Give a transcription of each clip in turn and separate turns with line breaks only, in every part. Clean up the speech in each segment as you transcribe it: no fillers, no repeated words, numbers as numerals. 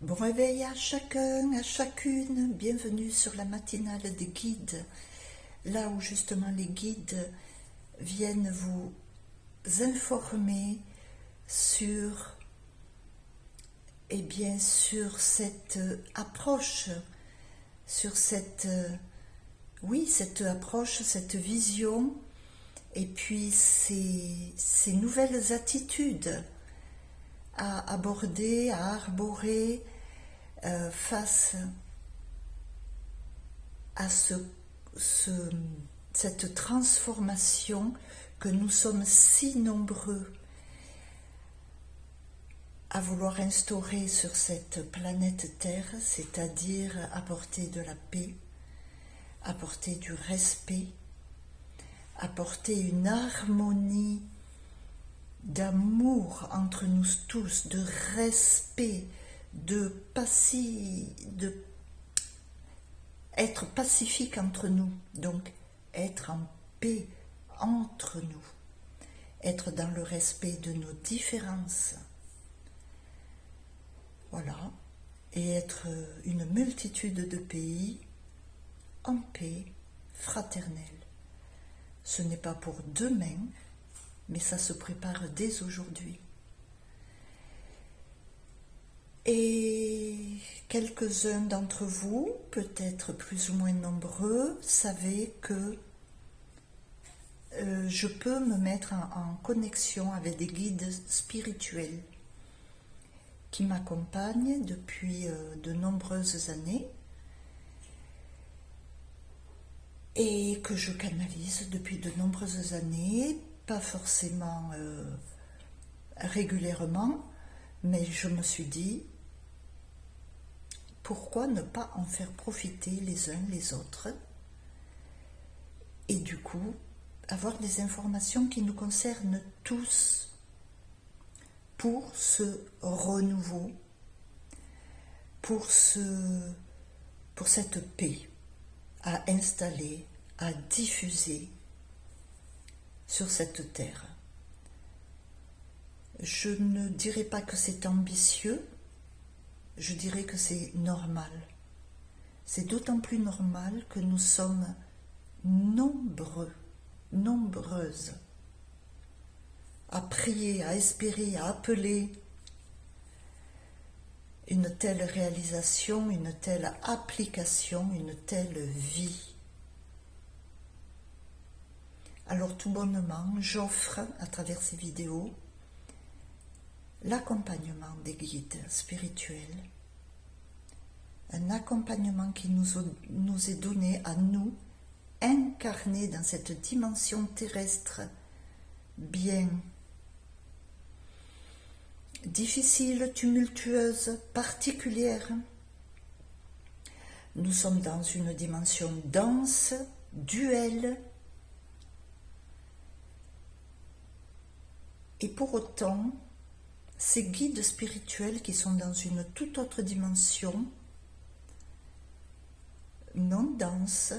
Bon réveil à chacun, à chacune, bienvenue sur la matinale des guides, là où justement les guides viennent vous informer sur, sur cette approche, sur cette approche, cette vision, et puis ces nouvelles attitudes à aborder, à arborer face à cette transformation que nous sommes si nombreux à vouloir instaurer sur cette planète Terre, c'est-à-dire apporter de la paix, apporter du respect, apporter une harmonie d'amour entre nous tous, de respect, être pacifique entre nous, donc être en paix entre nous, être dans le respect de nos différences, voilà, et être une multitude de pays en paix fraternelle. Ce n'est pas pour demain, mais ça se prépare dès aujourd'hui. Et quelques-uns d'entre vous, peut-être plus ou moins nombreux, savez que je peux me mettre en connexion avec des guides spirituels qui m'accompagnent depuis de nombreuses années et que je canalise depuis de nombreuses années, pas forcément régulièrement, mais je me suis dit, pourquoi ne pas en faire profiter les uns les autres et du coup avoir des informations qui nous concernent tous pour ce renouveau, pour cette paix à installer, à diffuser sur cette terre. Je ne dirais pas que c'est ambitieux, je dirais que c'est normal. C'est d'autant plus normal que nous sommes nombreux, nombreuses, à prier, à espérer, à appeler une telle réalisation, une telle application, une telle vie. Alors tout bonnement, j'offre à travers ces vidéos l'accompagnement des guides spirituels, un accompagnement qui nous est donné à nous, incarnés dans cette dimension terrestre bien difficile, tumultueuse, particulière. Nous sommes dans une dimension dense, duelle, et pour autant, ces guides spirituels qui sont dans une toute autre dimension, non dense,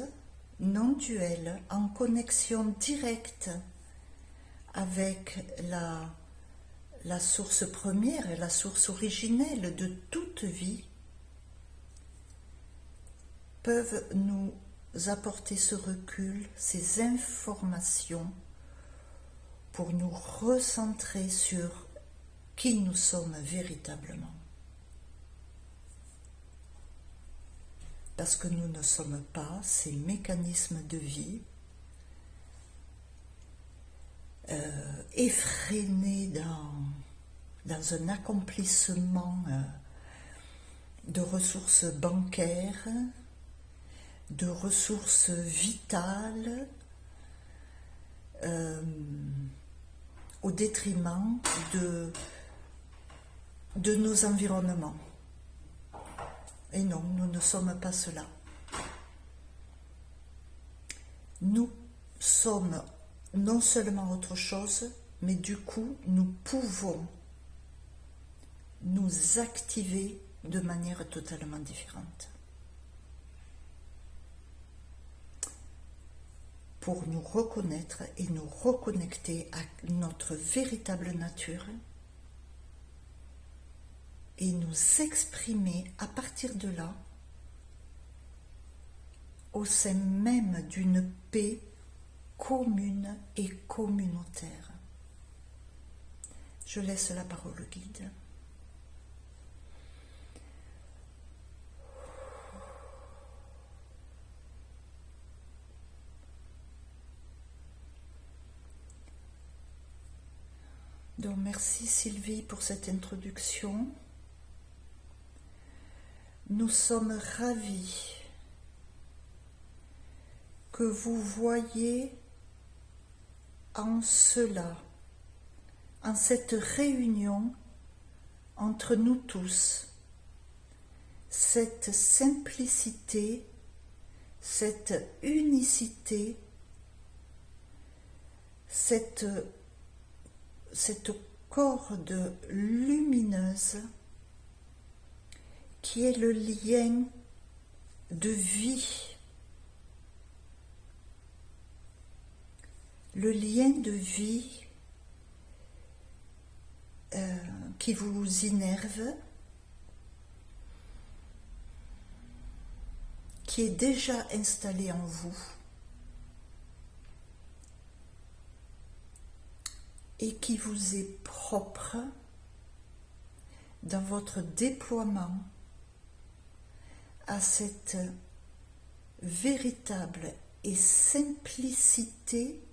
non duelle, en connexion directe avec la source première, la source originelle de toute vie, peuvent nous apporter ce recul, ces informations pour nous recentrer sur qui nous sommes véritablement. Parce que nous ne sommes pas ces mécanismes de vie effrénés dans un accomplissement de ressources bancaires, de ressources vitales, au détriment de nos environnements. Et non, nous ne sommes pas cela. Nous sommes non seulement autre chose, mais du coup, nous pouvons nous activer de manière totalement différente. Pour nous reconnaître et nous reconnecter à notre véritable nature et nous exprimer à partir de là au sein même d'une paix commune et communautaire. Je laisse la parole au guide. Donc merci Sylvie pour cette introduction. Nous sommes ravis que vous voyez en cela, en cette réunion entre nous tous, cette simplicité, cette unicité, cette corde lumineuse qui est le lien de vie. Le lien de vie qui vous innerve, qui est déjà installé en vous et qui vous est propre dans votre déploiement à cette véritable et simplicité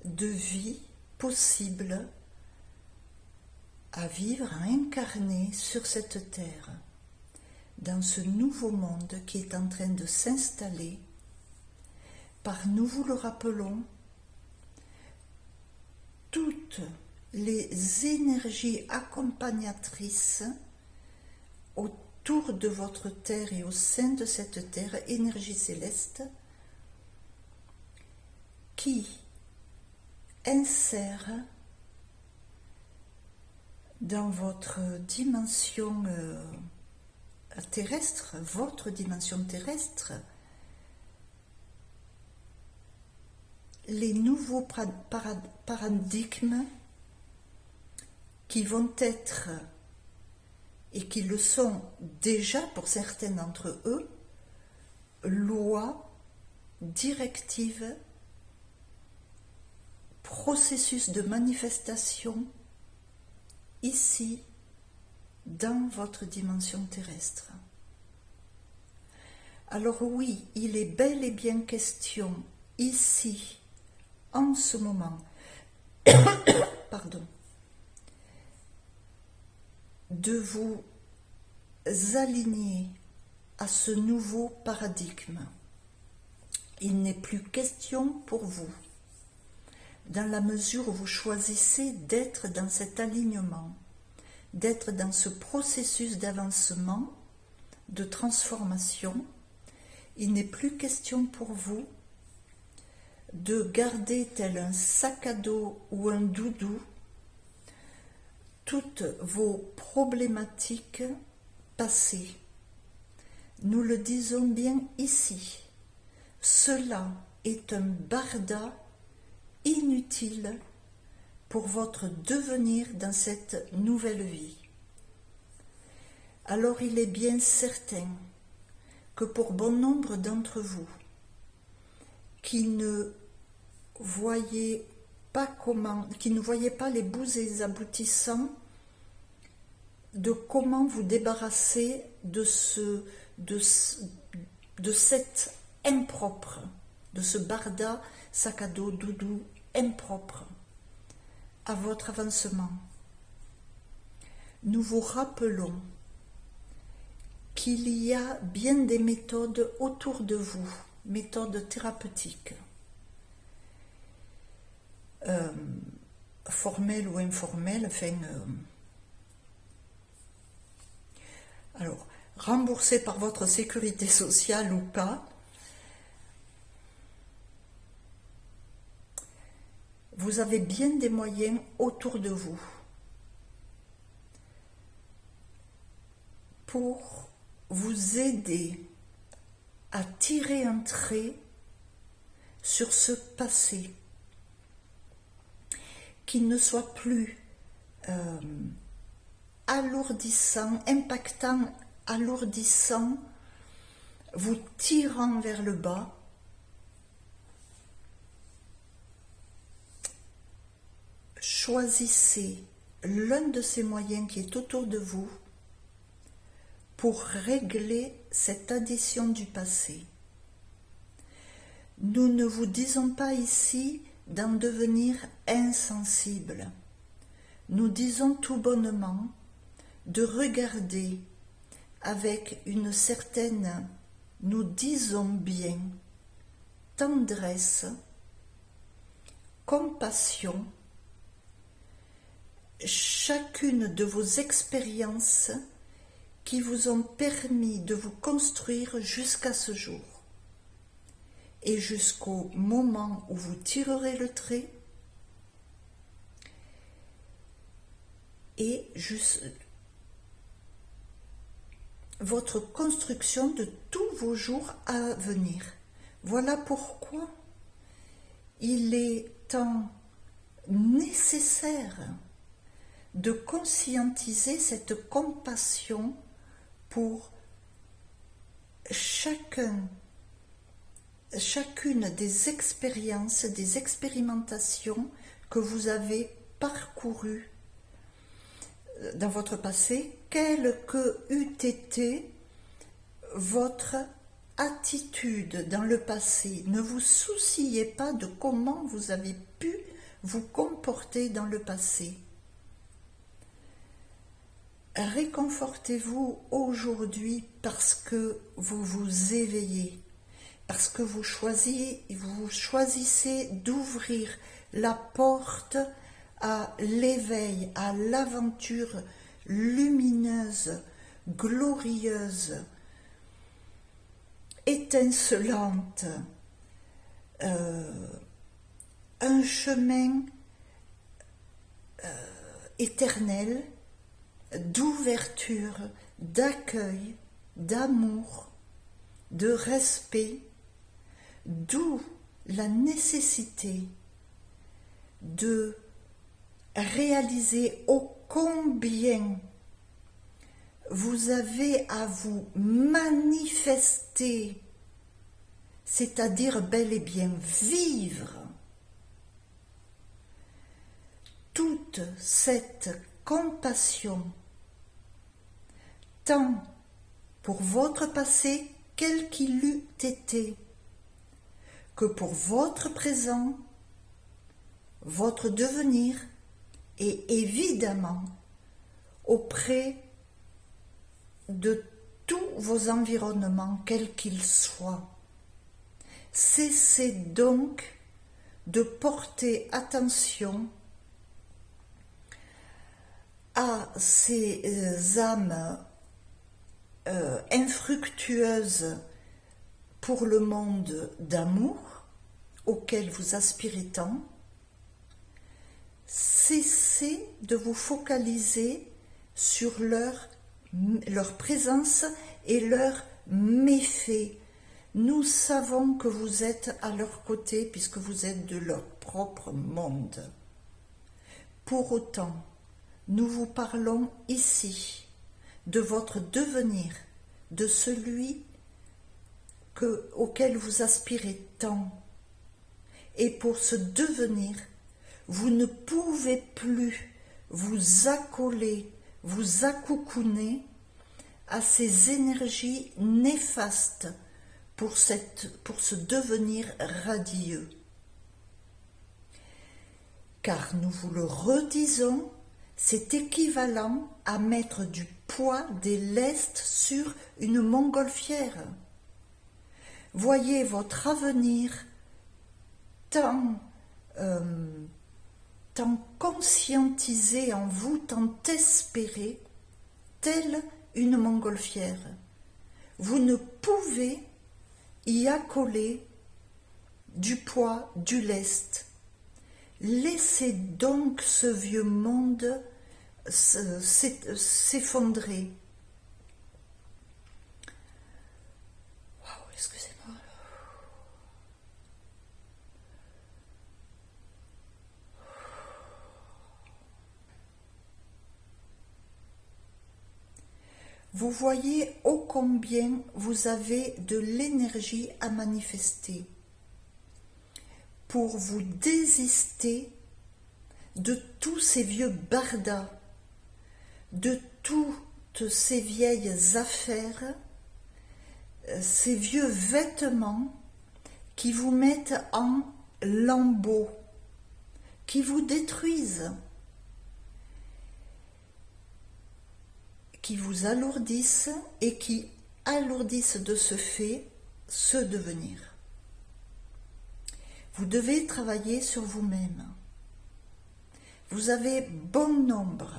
de vie possible à vivre, à incarner sur cette terre, dans ce nouveau monde qui est en train de s'installer par, nous vous le rappelons, toutes les énergies accompagnatrices autour de votre terre et au sein de cette terre, énergie céleste, qui insère dans votre dimension terrestre, votre dimension terrestre, les nouveaux paradigmes qui vont être, et qui le sont déjà pour certains d'entre eux, lois, directives, processus de manifestation ici, dans votre dimension terrestre. Alors oui, il est bel et bien question ici, en ce moment, pardon, de vous aligner à ce nouveau paradigme. Il n'est plus question pour vous, dans la mesure où vous choisissez d'être dans cet alignement, d'être dans ce processus d'avancement, de transformation. Il n'est plus question pour vous de garder tel un sac à dos ou un doudou toutes vos problématiques passées. Nous le disons bien ici, cela est un barda inutile pour votre devenir dans cette nouvelle vie. Alors il est bien certain que pour bon nombre d'entre vous qui ne voyez pas les bouts et les aboutissants de comment vous débarrasser de cet impropre, de ce barda, sac à dos, doudou impropre à votre avancement. Nous vous rappelons qu'il y a bien des méthodes autour de vous, méthodes thérapeutiques, formelles ou informelles, alors, remboursées par votre sécurité sociale ou pas. Vous avez bien des moyens autour de vous pour vous aider à tirer un trait sur ce passé qui ne soit plus alourdissant, impactant, alourdissant, vous tirant vers le bas. Choisissez l'un de ces moyens qui est autour de vous pour régler cette addition du passé. Nous ne vous disons pas ici d'en devenir insensible. Nous disons tout bonnement de regarder avec une certaine, nous disons bien, tendresse, compassion, chacune de vos expériences qui vous ont permis de vous construire jusqu'à ce jour et jusqu'au moment où vous tirerez le trait et juste votre construction de tous vos jours à venir. Voilà pourquoi il est tant nécessaire de conscientiser cette compassion pour chacune des expériences, des expérimentations que vous avez parcourues dans votre passé, quelle que eût été votre attitude dans le passé. Ne vous souciez pas de comment vous avez pu vous comporter dans le passé. Réconfortez-vous aujourd'hui parce que vous vous éveillez, parce que vous choisissez d'ouvrir la porte à l'éveil, à l'aventure lumineuse, glorieuse, étincelante, un chemin éternel d'ouverture, d'accueil, d'amour, de respect, d'où la nécessité de réaliser ô combien vous avez à vous manifester, c'est-à-dire bel et bien vivre toute cette compassion, tant pour votre passé quel qu'il eût été, que pour votre présent, votre devenir et évidemment auprès de tous vos environnements, quels qu'ils soient. Cessez donc de porter attention à ces âmes infructueuses pour le monde d'amour auquel vous aspirez tant. Cessez de vous focaliser sur leur présence et leurs méfaits. Nous savons que vous êtes à leur côté puisque vous êtes de leur propre monde. Pour autant, nous vous parlons ici de votre devenir, de celui auquel vous aspirez tant. Et pour ce devenir, vous ne pouvez plus vous accoler, vous accoucouner à ces énergies néfastes pour ce devenir radieux. Car nous vous le redisons, c'est équivalent à mettre du poids des lestes sur une montgolfière. Voyez votre avenir tant conscientisé en vous, tant espéré, telle une montgolfière. Vous ne pouvez y accoler du poids, du lest. Laissez donc ce vieux monde s'effondrer. Waouh, excusez-moi. vous voyez ô combien vous avez de l'énergie à manifester pour vous désister de tous ces vieux bardas, de toutes ces vieilles affaires, ces vieux vêtements qui vous mettent en lambeaux, qui vous détruisent, qui vous alourdissent et qui alourdissent de ce fait ce devenir. Vous devez travailler sur vous-même. Vous avez bon nombre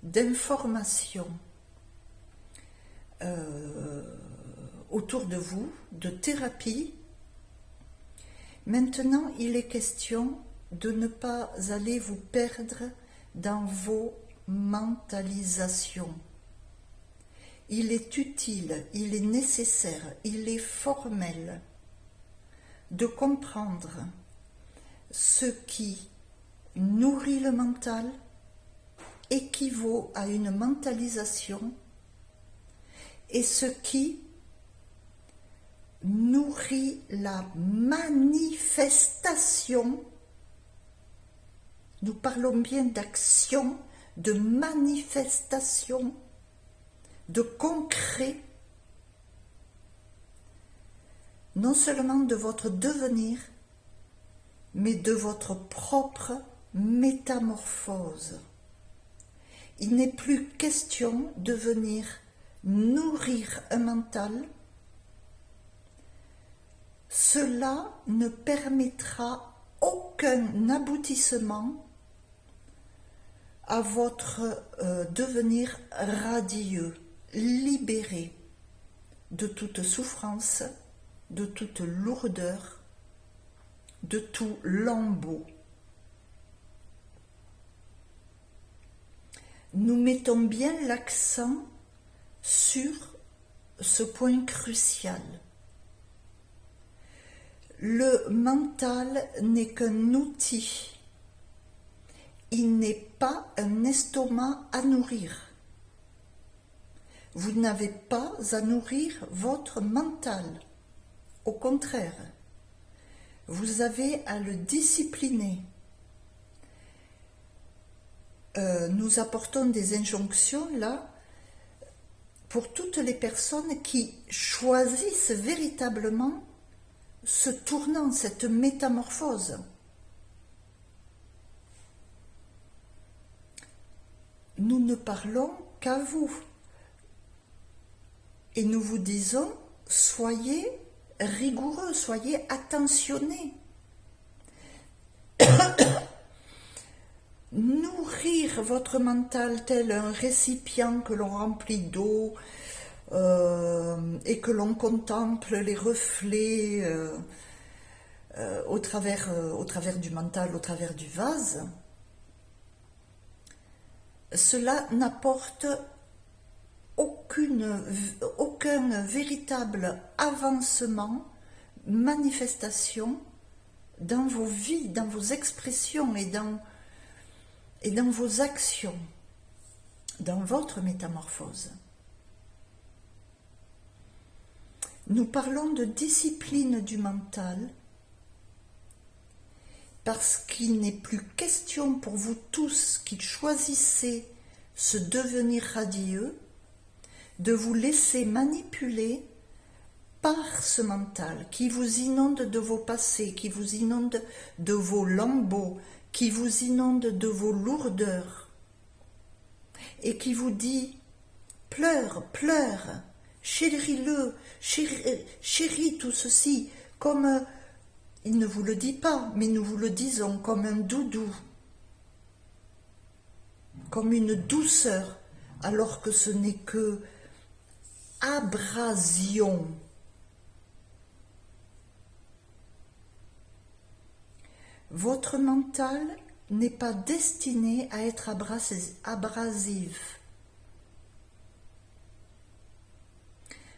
d'informations autour de vous, de thérapie. Maintenant, il est question de ne pas aller vous perdre dans vos mentalisations. Il est utile, il est nécessaire, il est formel de comprendre ce qui nourrit le mental équivaut à une mentalisation et ce qui nourrit la manifestation. Nous parlons bien d'action, de manifestation, de concret, non seulement de votre devenir, mais de votre propre métamorphose. Il n'est plus question de venir nourrir un mental. Cela ne permettra aucun aboutissement à votre devenir radieux, libéré de toute souffrance, de toute lourdeur, de tout lambeau. Nous mettons bien l'accent sur ce point crucial. Le mental n'est qu'un outil. Il n'est pas un estomac à nourrir. Vous n'avez pas à nourrir votre mental. Au contraire, vous avez à le discipliner. Nous apportons des injonctions là pour toutes les personnes qui choisissent véritablement ce tournant, cette métamorphose. Nous ne parlons qu'à vous. Et nous vous disons, soyez rigoureux, soyez attentionnés. Nourrir votre mental tel un récipient que l'on remplit d'eau et que l'on contemple les reflets au travers du mental, au travers du vase, cela n'apporte aucun véritable avancement, manifestation dans vos vies, dans vos expressions et dans vos actions, dans votre métamorphose. Nous parlons de discipline du mental parce qu'il n'est plus question pour vous tous qui choisissez ce devenir radieux de vous laisser manipuler par ce mental qui vous inonde de vos passés, qui vous inonde de vos lambeaux, qui vous inonde de vos lourdeurs et qui vous dit « pleure, pleure, chéris-le, chéris tout ceci » comme, il ne vous le dit pas, mais nous vous le disons comme un doudou, comme une douceur, alors que ce n'est que abrasion. Votre mental n'est pas destiné à être abrasif.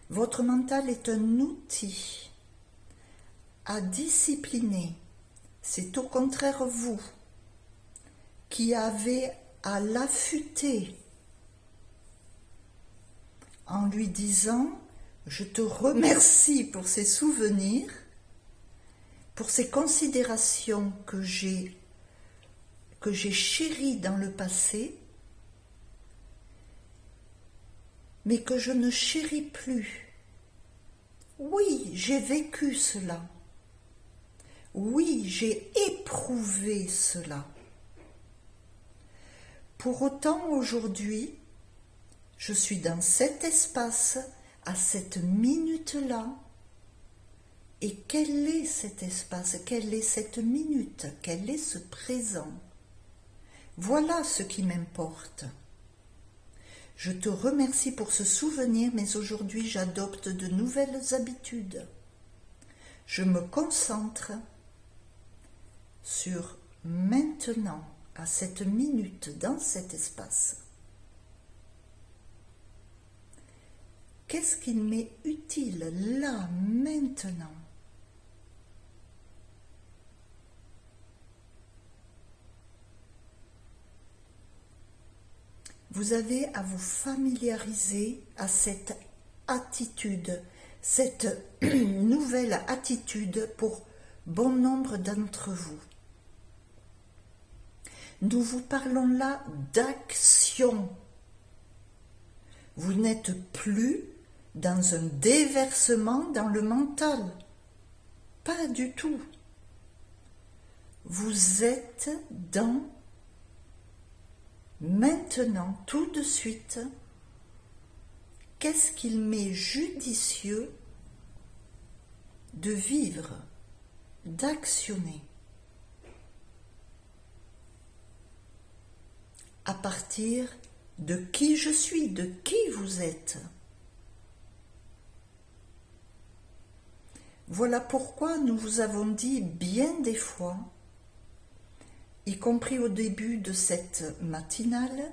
Votre mental est un outil à discipliner. C'est au contraire vous qui avez à l'affûter, en lui disant « Je te remercie pour ces souvenirs, pour ces considérations que j'ai chéries dans le passé, mais que je ne chéris plus. Oui, j'ai vécu cela. Oui, j'ai éprouvé cela. Pour autant, aujourd'hui, je suis dans cet espace, à cette minute-là. Et quel est cet espace? Quelle est cette minute? Quel est ce présent? Voilà ce qui m'importe. Je te remercie pour ce souvenir, mais aujourd'hui j'adopte de nouvelles habitudes. Je me concentre sur maintenant, à cette minute, dans cet espace. Qu'est-ce qu'il m'est utile là, maintenant? Vous avez à vous familiariser à cette attitude, cette nouvelle attitude pour bon nombre d'entre vous. Nous vous parlons là d'action. Vous n'êtes plus dans un déversement dans le mental. Pas du tout. Vous êtes dans maintenant, tout de suite, qu'est-ce qu'il m'est judicieux de vivre, d'actionner à partir de qui je suis, de qui vous êtes. Voilà pourquoi nous vous avons dit bien des fois, y compris au début de cette matinale,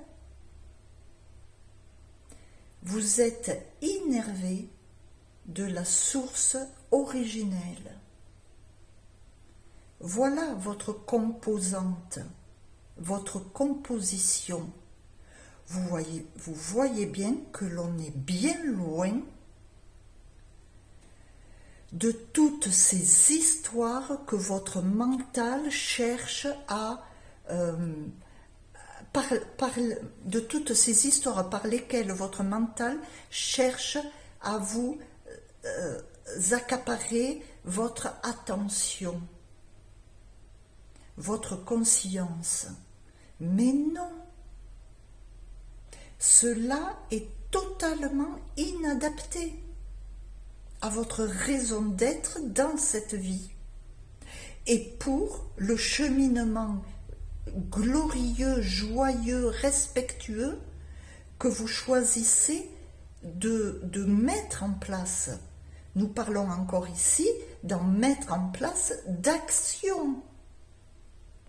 vous êtes innervé de la source originelle. Voilà votre composante, votre composition. Vous voyez bien que l'on est bien loin de toutes ces histoires que votre mental cherche à de toutes ces histoires par lesquelles votre mental cherche à vous accaparer votre attention, votre conscience. Mais non, cela est totalement inadapté à votre raison d'être dans cette vie. Et pour le cheminement glorieux, joyeux, respectueux que vous choisissez de mettre en place. Nous parlons encore ici d'en mettre en place d'action.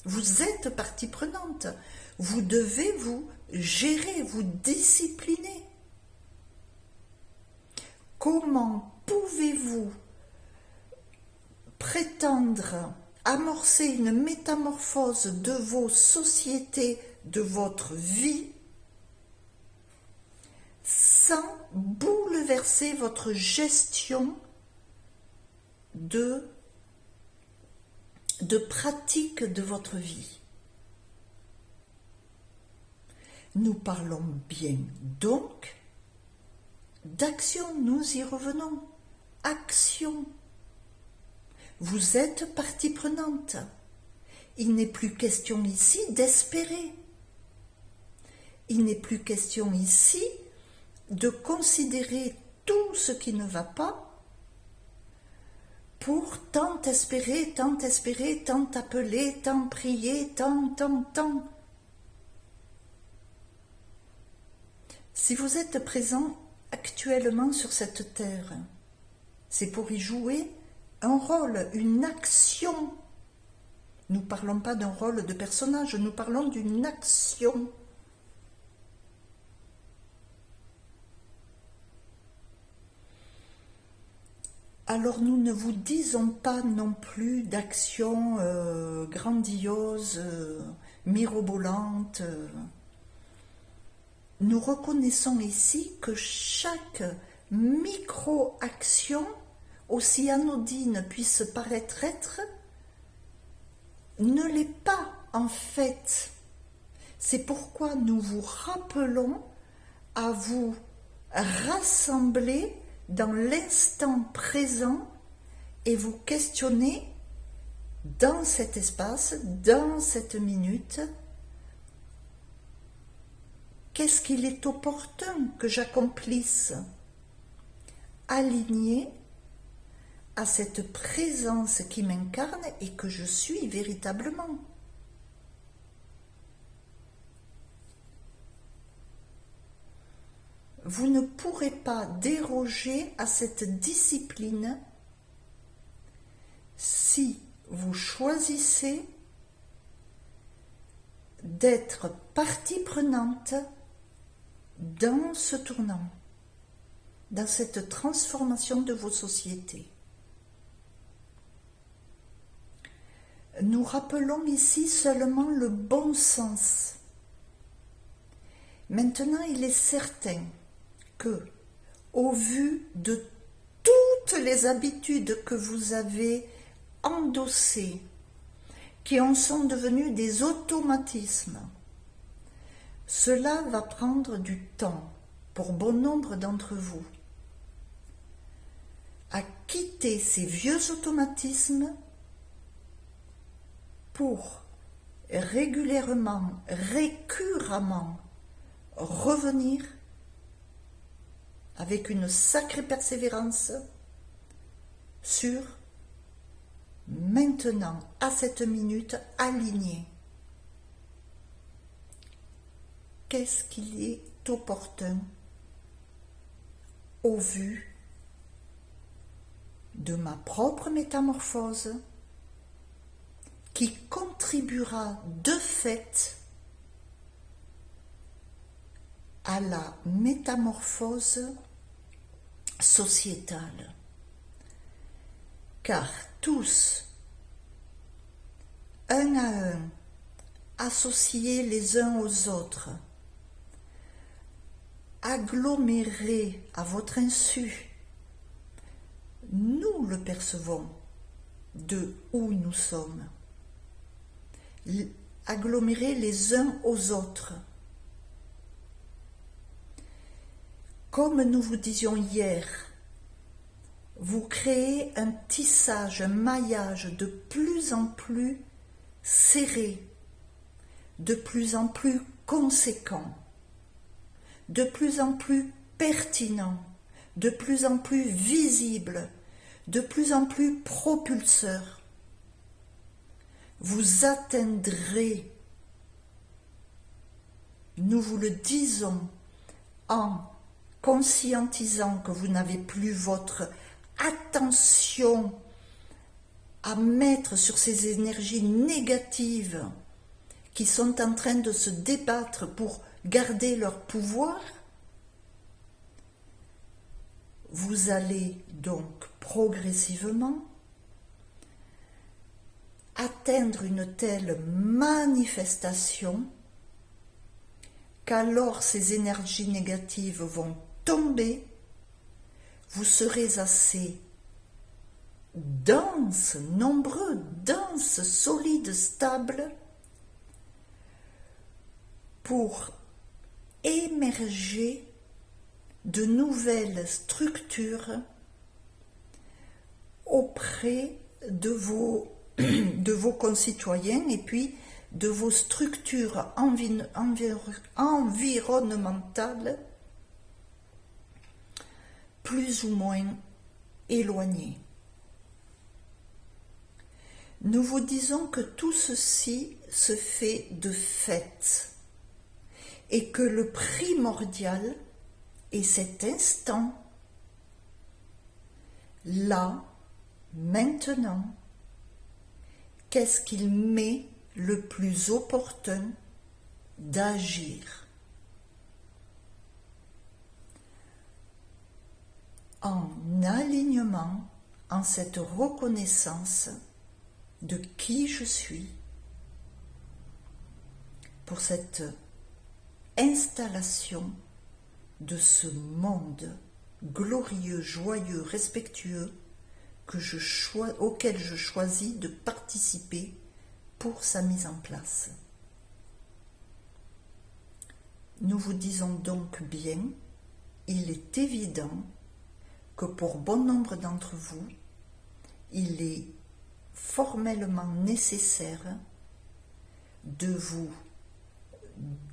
Vous êtes partie prenante. Vous devez vous gérer, vous discipliner. Comment pouvez-vous prétendre amorcer une métamorphose de vos sociétés, de votre vie, sans bouleverser votre gestion de pratique de votre vie? Nous parlons bien donc d'action, nous y revenons. Action. Vous êtes partie prenante. Il n'est plus question ici d'espérer. Il n'est plus question ici de considérer tout ce qui ne va pas pour tant espérer, tant appeler, tant prier, tant. Si vous êtes présent actuellement sur cette terre, c'est pour y jouer un rôle, une action. Nous ne parlons pas d'un rôle de personnage, nous parlons d'une action. Alors nous ne vous disons pas non plus d'action grandiose, mirobolante. nous reconnaissons ici que chaque micro-action, aussi anodine puisse paraître être, ne l'est pas en fait. C'est pourquoi nous vous rappelons à vous rassembler dans l'instant présent et vous questionner dans cet espace, dans cette minute, qu'est-ce qu'il est opportun que j'accomplisse, aligné à cette présence qui m'incarne et que je suis véritablement. Vous ne pourrez pas déroger à cette discipline si vous choisissez d'être partie prenante dans ce tournant, dans cette transformation de vos sociétés. Nous rappelons ici seulement le bon sens. Maintenant, il est certain que, au vu de toutes les habitudes que vous avez endossées, qui en sont devenues des automatismes, cela va prendre du temps pour bon nombre d'entre vous à quitter ces vieux automatismes pour régulièrement, récurrentement revenir avec une sacrée persévérance sur maintenant, à cette minute, aligné. Qu'est-ce qu'il est opportun au vu de ma propre métamorphose qui contribuera de fait à la métamorphose sociétale. Car tous, un à un, associés les uns aux autres, agglomérés à votre insu, nous le percevons de où nous sommes, agglomérés les uns aux autres. Comme nous vous disions hier, vous créez un tissage, un maillage de plus en plus serré, de plus en plus conséquent, de plus en plus pertinent, de plus en plus visible, de plus en plus propulseur. Vous atteindrez, nous vous le disons, en conscientisant que vous n'avez plus votre attention à mettre sur ces énergies négatives qui sont en train de se débattre pour garder leur pouvoir, vous allez donc progressivement atteindre une telle manifestation qu'alors ces énergies négatives vont tomber, vous serez assez dense, nombreux, dense, solide, stable pour émerger de nouvelles structures auprès de vos concitoyens et puis de vos structures environnementales plus ou moins éloignées. Nous vous disons que tout ceci se fait de fait et que le primordial est cet instant, là, maintenant. Qu'est-ce qu'il met le plus opportun d'agir en alignement, en cette reconnaissance de qui je suis pour cette installation de ce monde glorieux, joyeux, respectueux auquel je choisis de participer pour sa mise en place. Nous vous disons donc bien, il est évident que pour bon nombre d'entre vous, il est formellement nécessaire de vous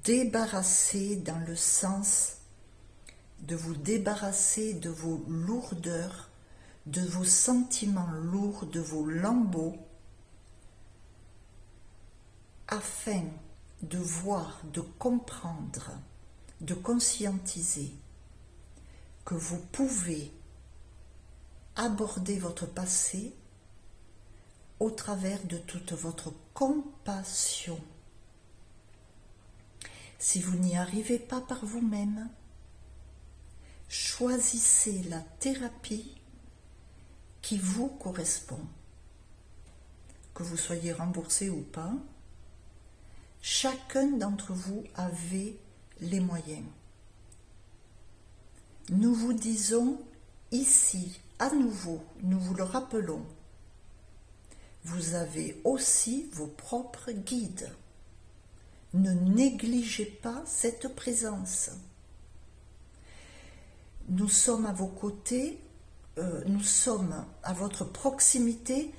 débarrasser dans le sens de vous débarrasser de vos lourdeurs, de vos sentiments lourds, de vos lambeaux, afin de voir, de comprendre, de conscientiser que vous pouvez aborder votre passé au travers de toute votre compassion. Si vous n'y arrivez pas par vous-même, choisissez la thérapie qui vous correspond. Que vous soyez remboursé ou pas, chacun d'entre vous avait les moyens. Nous vous disons ici, à nouveau, nous vous le rappelons, vous avez aussi vos propres guides. Ne négligez pas cette présence. Nous sommes à vos côtés, nous sommes à votre proximité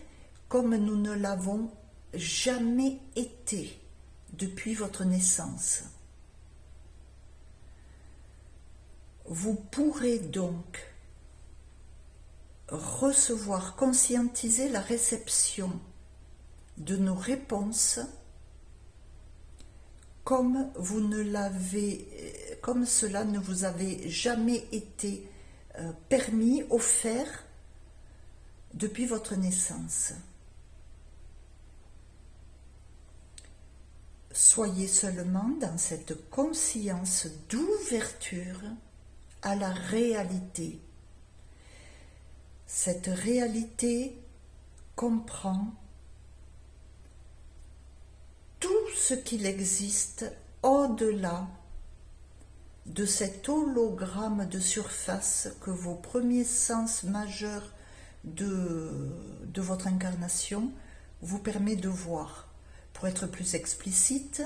comme nous ne l'avons jamais été depuis votre naissance. Vous pourrez donc recevoir, conscientiser la réception de nos réponses comme cela ne vous avait jamais été permis, offert depuis votre naissance. Soyez seulement dans cette conscience d'ouverture à la réalité. Cette réalité comprend tout ce qu'il existe au-delà de cet hologramme de surface que vos premiers sens majeurs de votre incarnation vous permet de voir. Pour être plus explicite,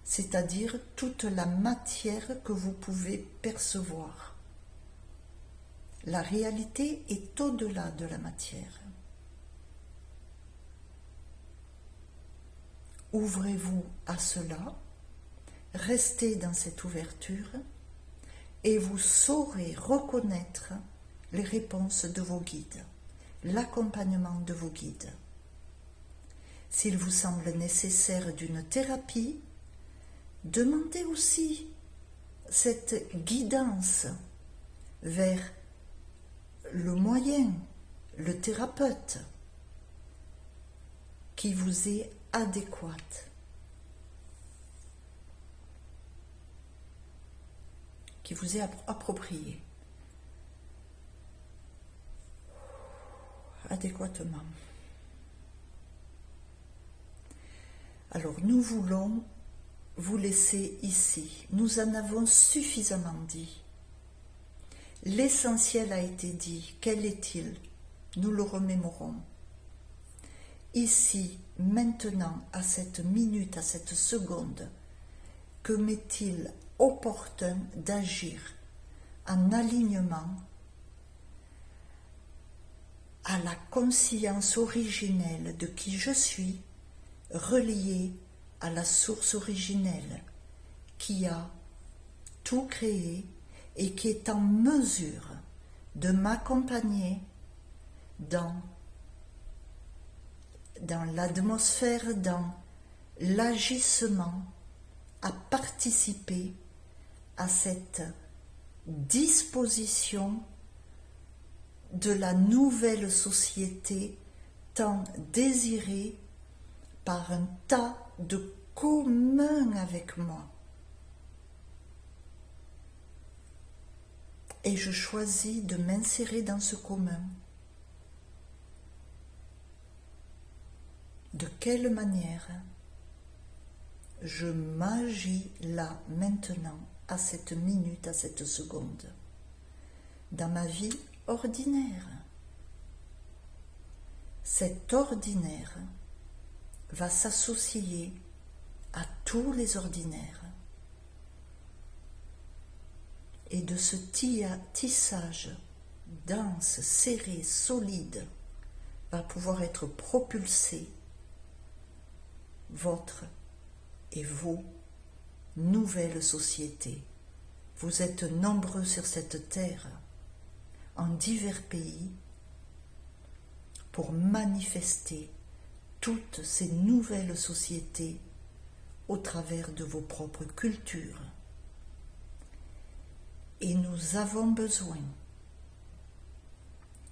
c'est-à-dire toute la matière que vous pouvez percevoir. La réalité est au-delà de la matière. Ouvrez-vous à cela, restez dans cette ouverture et vous saurez reconnaître les réponses de vos guides, l'accompagnement de vos guides. S'il vous semble nécessaire d'une thérapie, demandez aussi cette guidance vers le moyen, le thérapeute qui vous est adéquate, qui vous est appropriée, adéquatement. Alors nous voulons vous laisser ici. Nous en avons suffisamment dit. L'essentiel a été dit. Quel est-il? Nous le remémorons. Ici, maintenant, à cette minute, à cette seconde, que m'est-il opportun d'agir en alignement à la conscience originelle de qui je suis, reliée à la source originelle qui a tout créé et qui est en mesure de m'accompagner dans l'atmosphère, dans l'agissement, à participer à cette disposition de la nouvelle société tant désirée par un tas de communs avec moi. Et je choisis de m'insérer dans ce commun. De quelle manière? Je m'agis là, maintenant, à cette minute, à cette seconde, dans ma vie ordinaire. Cet ordinaire va s'associer à tous les ordinaires. Et de ce tissage dense, serré, solide, va pouvoir être propulsé votre et vos nouvelles sociétés. Vous êtes nombreux sur cette terre, en divers pays, pour manifester toutes ces nouvelles sociétés au travers de vos propres cultures. Et nous avons besoin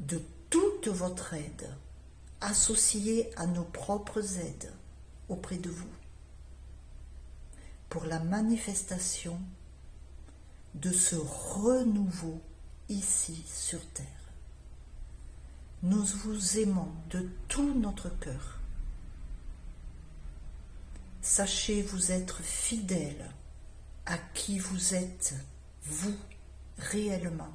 de toute votre aide associée à nos propres aides auprès de vous pour la manifestation de ce renouveau ici sur terre. Nous vous aimons de tout notre cœur. Sachez vous être fidèles à qui vous êtes, vous, réellement,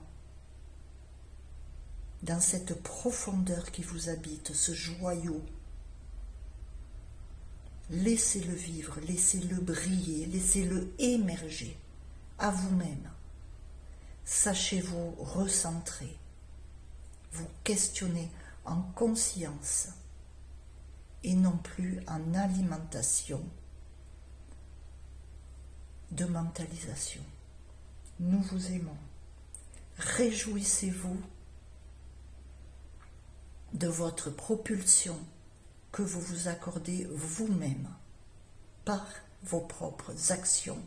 dans cette profondeur qui vous habite, ce joyau. Laissez-le vivre, laissez-le briller, laissez-le émerger à vous-même. Sachez vous recentrer, vous questionner en conscience et non plus en alimentation de mentalisation. Nous vous aimons. Réjouissez-vous de votre propulsion que vous vous accordez vous-même par vos propres actions,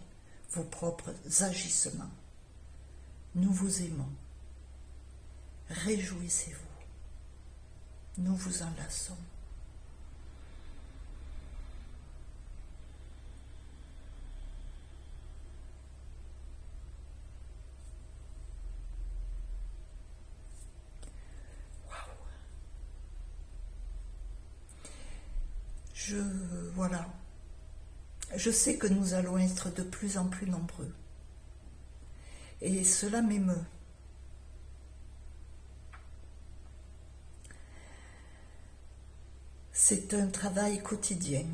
vos propres agissements. Nous vous aimons. Réjouissez-vous. Nous vous enlaçons. Voilà. Je sais que nous allons être de plus en plus nombreux. Et cela m'émeut. C'est un travail quotidien.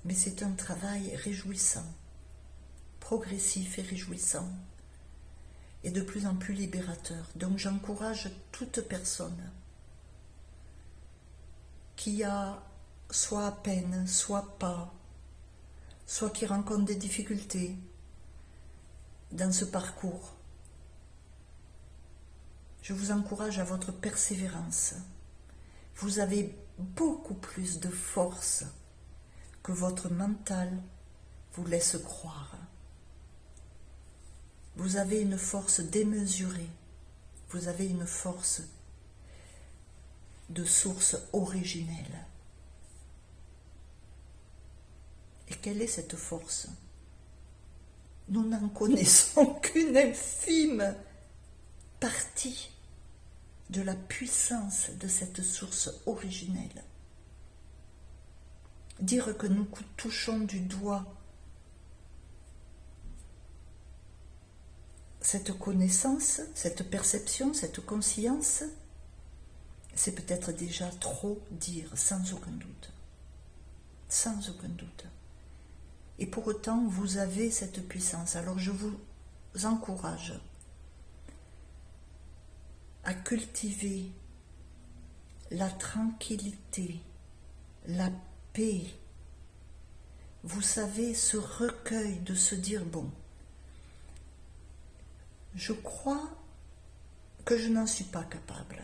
Mais c'est un travail réjouissant, progressif et réjouissant, et de plus en plus libérateur. Donc j'encourage toute personne qui a soit à peine, soit pas, soit qui rencontre des difficultés dans ce parcours. Je vous encourage à votre persévérance. Vous avez beaucoup plus de force que votre mental vous laisse croire. Vous avez une force démesurée. Vous avez une force de source originelle. Et quelle est cette force? Nous n'en connaissons qu'une infime partie de la puissance de cette source originelle. Dire que nous touchons du doigt cette connaissance, cette perception, cette conscience, c'est peut-être déjà trop dire, sans aucun doute. Sans aucun doute. Et pour autant, vous avez cette puissance. Alors je vous encourage à cultiver la tranquillité, la paix. Vous savez, ce recueil de se dire, bon, je crois que je n'en suis pas capable.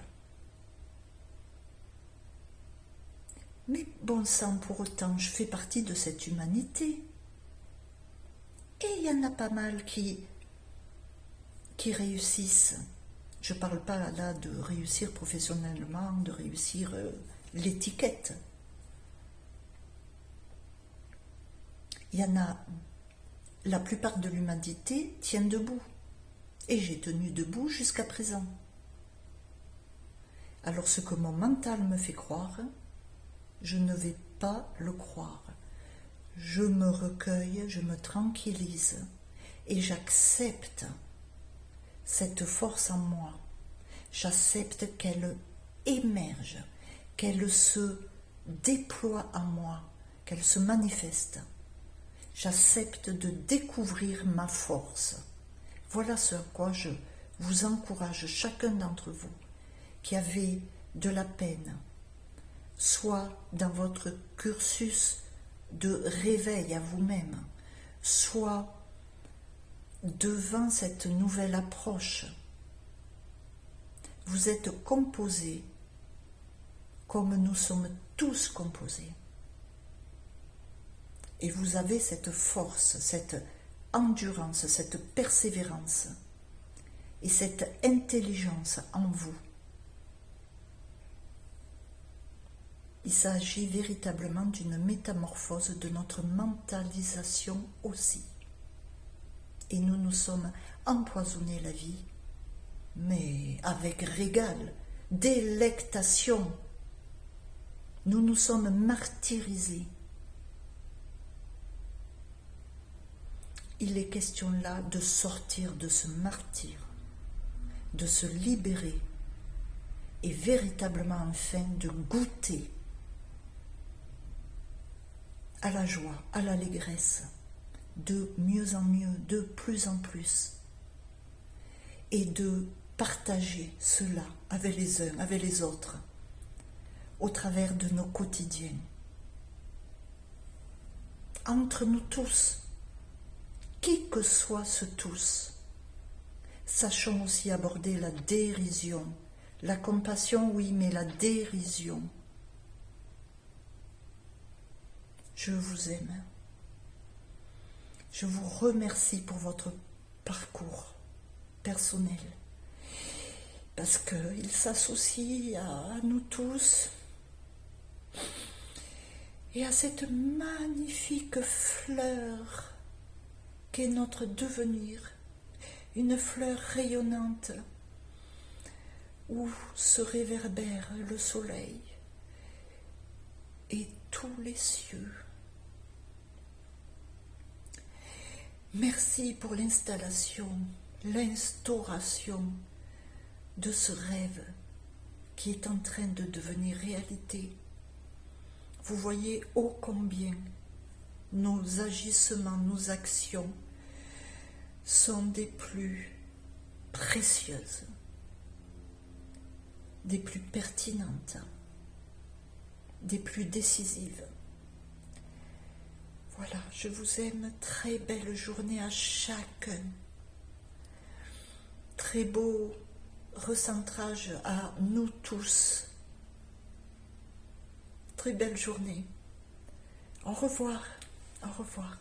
Mais bon sang, pour autant, je fais partie de cette humanité. Et il y en a pas mal qui réussissent. Je ne parle pas là de réussir professionnellement, de réussir l'étiquette. Il y en a, la plupart de l'humanité tient debout. Et j'ai tenu debout jusqu'à présent. Alors ce que mon mental me fait croire, je ne vais pas le croire. je me recueille, je me tranquillise et j'accepte cette force en moi. J'accepte qu'elle émerge, qu'elle se déploie en moi, qu'elle se manifeste. J'accepte de découvrir ma force. Voilà ce à quoi je vous encourage, chacun d'entre vous, qui avez de la peine, soit dans votre cursus de réveil à vous-même, soit devant cette nouvelle approche. Vous êtes composés comme nous sommes tous composés. Et vous avez cette force, cette endurance, cette persévérance et cette intelligence en vous. Il s'agit véritablement d'une métamorphose de notre mentalisation aussi. Et nous nous sommes empoisonnés la vie, mais avec régal, délectation. Nous nous sommes martyrisés. Il est question là de sortir de ce martyre, de se libérer et véritablement enfin de goûter à la joie, à l'allégresse, de mieux en mieux, de plus en plus, et de partager cela avec les uns, avec les autres, au travers de nos quotidiens. Entre nous tous, qui que soit ce tous, sachons aussi aborder la dérision, la compassion, oui, mais la dérision. Je vous aime. Je vous remercie pour votre parcours personnel, parce qu'il s'associe à nous tous et à cette magnifique fleur qu'est notre devenir, une fleur rayonnante où se réverbère le soleil et tous les cieux. Merci pour l'installation, l'instauration de ce rêve qui est en train de devenir réalité. Vous voyez ô combien nos agissements, nos actions sont des plus précieuses, des plus pertinentes, des plus décisives. Voilà, je vous aime. Très belle journée à chacun. Très beau recentrage à nous tous. Très belle journée. Au revoir. Au revoir.